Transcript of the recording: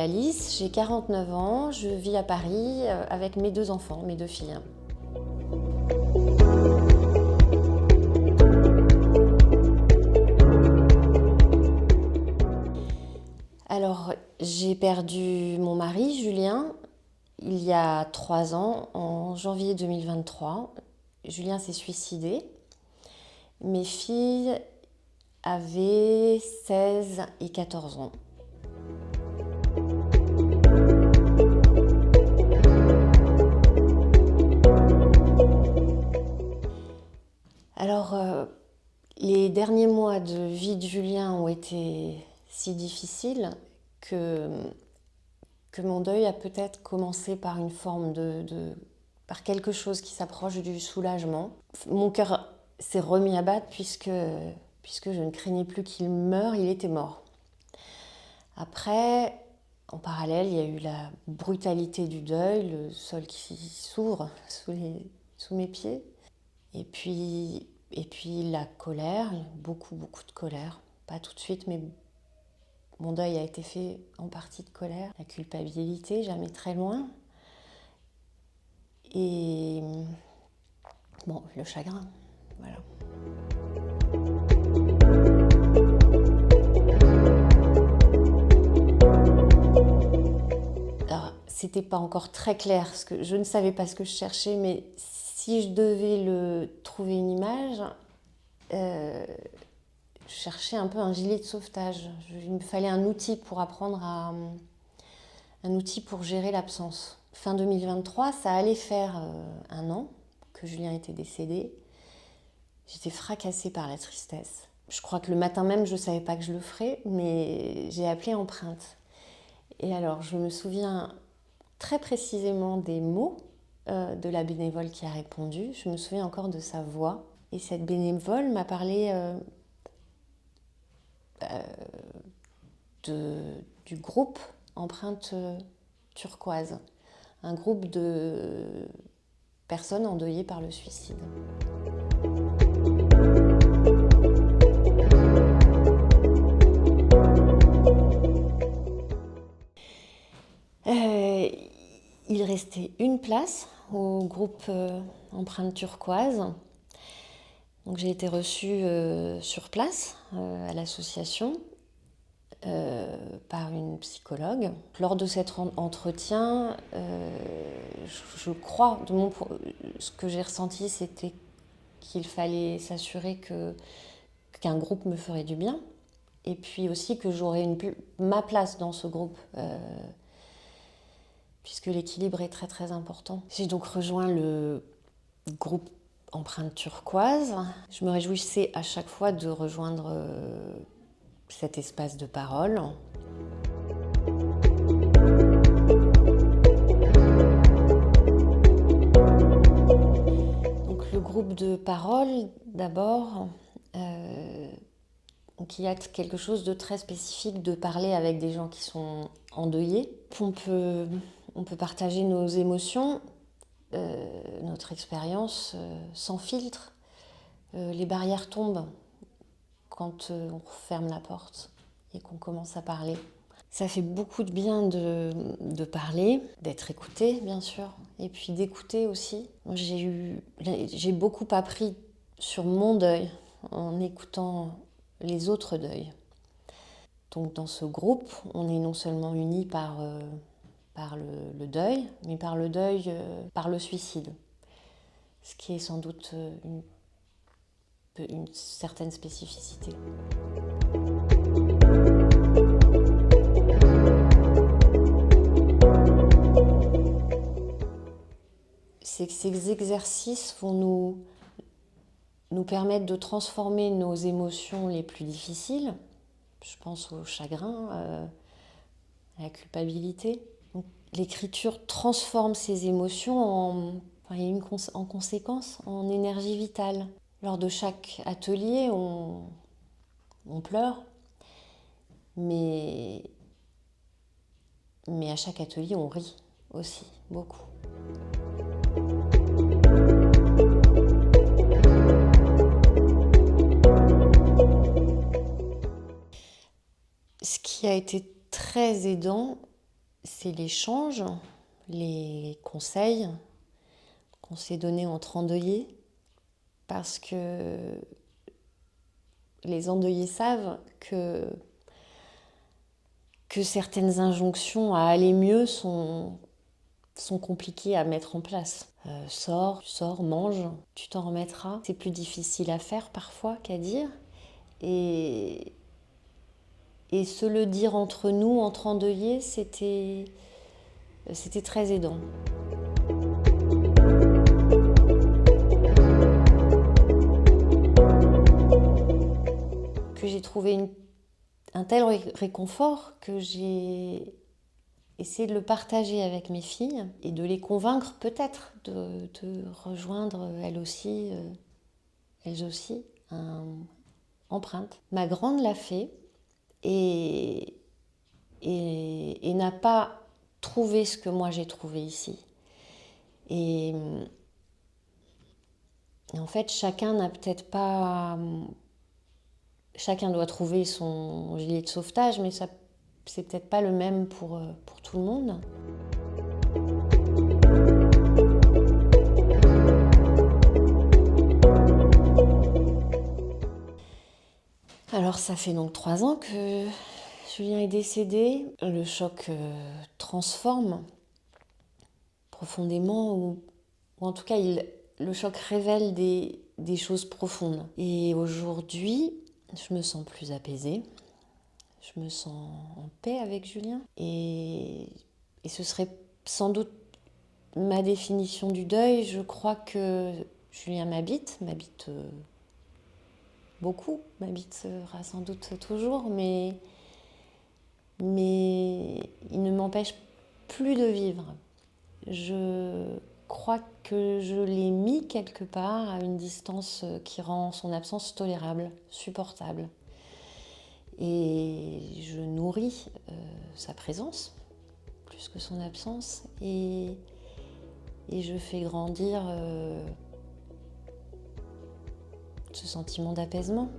Alice, j'ai 49 ans, je vis à Paris avec mes 2 enfants, mes 2 filles. Alors, j'ai perdu mon mari, Julien, il y a 3 ans, en janvier 2023. Julien s'est suicidé. Mes filles avaient 16 et 14 ans. Alors, les derniers mois de vie de Julien ont été si difficiles que mon deuil a peut-être commencé par une forme par quelque chose qui s'approche du soulagement. Mon cœur s'est remis à battre puisque je ne craignais plus qu'il meure, il était mort. Après, en parallèle, il y a eu la brutalité du deuil, le sol qui s'ouvre sous mes pieds. Et puis la colère, beaucoup de colère. Pas tout de suite, mais mon deuil a été fait en partie de colère. La culpabilité, jamais très loin. Et bon, le chagrin, voilà. Alors, c'était pas encore très clair, parce que je ne savais pas ce que je cherchais, mais si je devais trouver une image, je cherchais un peu un gilet de sauvetage. Il me fallait un outil pour un outil pour gérer l'absence. Fin 2023, ça allait faire 1 an que Julien était décédé. J'étais fracassée par la tristesse. Je crois que le matin même, je ne savais pas que je le ferais, mais j'ai appelé Empreinte. Et alors, je me souviens très précisément des mots de la bénévole qui a répondu. Je me souviens encore de sa voix. Et cette bénévole m'a parlé du groupe Empreinte Turquoise, un groupe de personnes endeuillées par le suicide. Il restait une place au groupe Empreinte Turquoise. Donc j'ai été reçue sur place à l'association par une psychologue. Lors de cet entretien, je crois, ce que j'ai ressenti, c'était qu'il fallait s'assurer qu'un groupe me ferait du bien, et puis aussi que j'aurais ma place dans ce groupe, puisque l'équilibre est très très important. J'ai donc rejoint le groupe Empreinte Turquoise. Je me réjouissais à chaque fois de rejoindre cet espace de parole. Donc le groupe de parole, d'abord, il y a quelque chose de très spécifique de parler avec des gens qui sont endeuillés. On peut partager nos émotions, notre expérience sans filtre. Les barrières tombent quand on ferme la porte et qu'on commence à parler. Ça fait beaucoup de bien de parler, d'être écouté bien sûr, et puis d'écouter aussi. J'ai beaucoup appris sur mon deuil en écoutant les autres deuils. Donc dans ce groupe, on est non seulement unis par le deuil, mais par le deuil, par le suicide. Ce qui est sans doute une certaine spécificité. C'est que ces exercices vont nous permettre de transformer nos émotions les plus difficiles. Je pense au chagrin, à la culpabilité. Donc, l'écriture transforme ces émotions en conséquence, en énergie vitale. Lors de chaque atelier, on pleure, mais à chaque atelier, on rit aussi, beaucoup. Ce qui a été très aidant, c'est l'échange, les conseils qu'on s'est donnés entre endeuillés, parce que les endeuillés savent que certaines injonctions à aller mieux sont compliquées à mettre en place. Sors, mange, tu t'en remettras. C'est plus difficile à faire parfois qu'à dire. Et se le dire entre nous, entre endeuillés, c'était très aidant. Que j'ai trouvé un tel réconfort que j'ai essayé de le partager avec mes filles et de les convaincre peut-être de rejoindre elles aussi Empreinte. Ma grande l'a fait et n'a pas trouvé ce que moi j'ai trouvé ici. Et en fait, chacun doit trouver son gilet de sauvetage, mais ça, c'est peut-être pas le même pour tout le monde. Alors ça fait donc 3 ans que Julien est décédé. Le choc transforme profondément, ou en tout cas le choc révèle des choses profondes. Et aujourd'hui, je me sens plus apaisée, je me sens en paix avec Julien. Et ce serait sans doute ma définition du deuil. Je crois que Julien m'habite beaucoup, m'habitera sans doute toujours, mais il ne m'empêche plus de vivre. Je crois que je l'ai mis quelque part à une distance qui rend son absence tolérable, supportable. Et je nourris sa présence, plus que son absence, et je fais grandir ce sentiment d'apaisement.